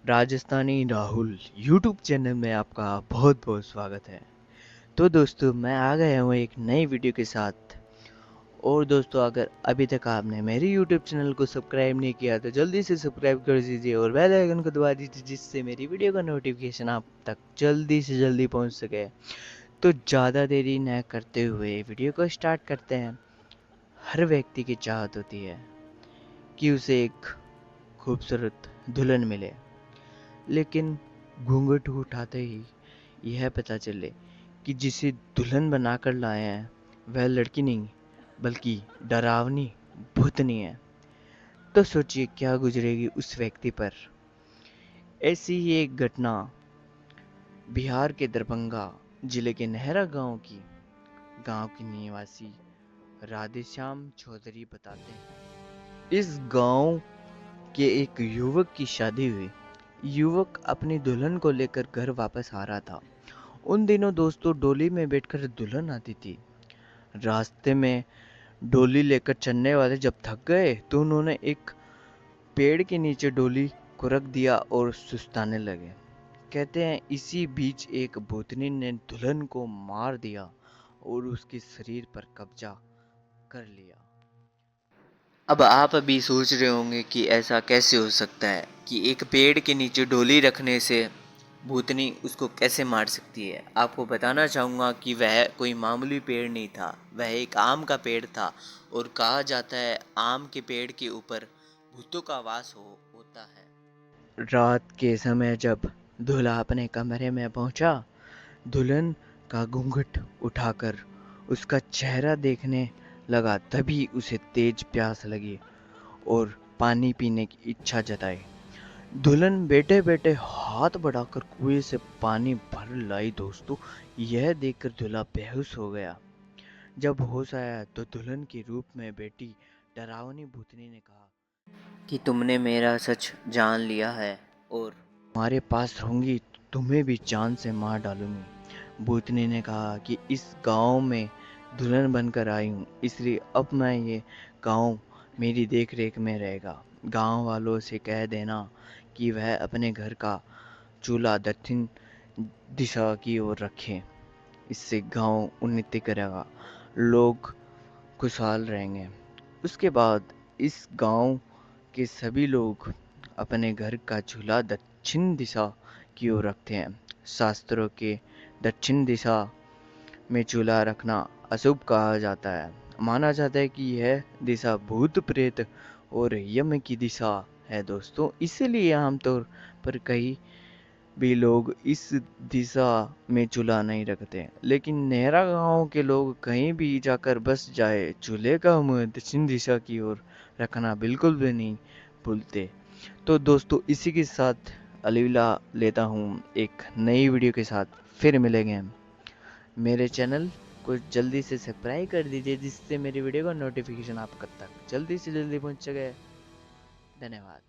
Rajasthani Rahul YouTube channel में आपका बहुत बहुत स्वागत है। तो दोस्तों मैं आ गया हूँ एक नई वीडियो के साथ। और दोस्तों अगर अभी तक आपने मेरे यूट्यूब चैनल को सब्सक्राइब नहीं किया तो जल्दी से सब्सक्राइब कर दीजिए और बेल आइकन को दबा दीजिए, जिससे मेरी वीडियो का नोटिफिकेशन आप तक जल्दी से जल्दी पहुँच सके। तो ज़्यादा देरी न करते हुए वीडियो को स्टार्ट करते हैं। हर व्यक्ति की चाहत होती है कि उसे एक खूबसूरत दुल्हन मिले, लेकिन घूंघट उठाते ही यह पता चले कि जिसे दुल्हन बनाकर लाए हैं वह लड़की नहीं बल्कि डरावनी भूतनी है। तो सोचिए क्या गुजरेगी उस व्यक्ति पर। ऐसी ही एक घटना बिहार के दरभंगा जिले के नेहरा गांव की निवासी राधेश्याम चौधरी बताते हैं। इस गांव के एक युवक की शादी हुई। युवक अपनी दुल्हन को लेकर घर वापस आ रहा था। उन दिनों दोस्तों डोली में बैठकर दुल्हन आती थी। रास्ते में डोली लेकर चलने वाले जब थक गए तो उन्होंने एक पेड़ के नीचे डोली को रख दिया और सुस्ताने लगे। कहते हैं इसी बीच एक भूतनी ने दुल्हन को मार दिया और उसके शरीर पर कब्जा कर लिया। अब आप अभी सोच रहे होंगे कि ऐसा कैसे हो सकता है कि एक पेड़ के नीचे डोली रखने से भूतनी उसको कैसे मार सकती है। आपको बताना चाहूँगा कि वह कोई मामूली पेड़ नहीं था, वह एक आम का पेड़ था। और कहा जाता है आम के पेड़ के ऊपर भूतों का वास होता है। रात के समय जब दूल्हा अपने कमरे में पहुंचा, दुल्हन का घूंघट उठाकर उसका चेहरा देखने लगा, तभी उसे तेज प्यास लगी और पानी पीने की इच्छा जताई। दुल्हन बैठे बैठे हाथ बढ़ाकर कुएं से पानी भर लाई। दोस्तों यह देखकर दूल्हा बेहोश हो गया। जब होश आया तो दुल्हन के रूप में बेटी डरावनी भूतनी ने कहा कि तुमने मेरा सच जान लिया है और तुम्हारे पास रहूंगी तो तुम्हें भी जान से मार डालूंगी। भूतनी ने कहा कि इस गांव में दुल्हन बनकर आई हूँ, इसलिए अब मैं ये गांव मेरी देख रेख में रहेगा। गांव वालों से कह देना कि वह अपने घर का चूल्हा दक्षिण दिशा की ओर रखें। इससे गांव उन्नति करेगा, लोग खुशहाल रहेंगे। उसके बाद इस गांव के सभी लोग अपने घर का चूल्हा दक्षिण दिशा की ओर रखते हैं। शास्त्रों के दक्षिण दिशा में चूल्हा रखना अशुभ कहा जाता है। माना जाता है कि यह दिशा भूत प्रेत और यम की दिशा है दोस्तों। इसीलिए आमतौर पर कई भी लोग इस दिशा में चूल्हा नहीं रखते। लेकिन नेहरा गांव के लोग कहीं भी जाकर बस जाए, चूल्हे का मुंह दक्षिण दिशा की ओर रखना बिल्कुल भी नहीं भूलते। तो दोस्तों इसी के साथ अलविदा लेता हूँ, एक नई वीडियो के साथ फिर मिलेंगे। मेरे चैनल को जल्दी से सब्सक्राइब कर दीजिए, जिससे मेरी वीडियो का नोटिफिकेशन आप तक जल्दी से जल्दी पहुँच सके। धन्यवाद।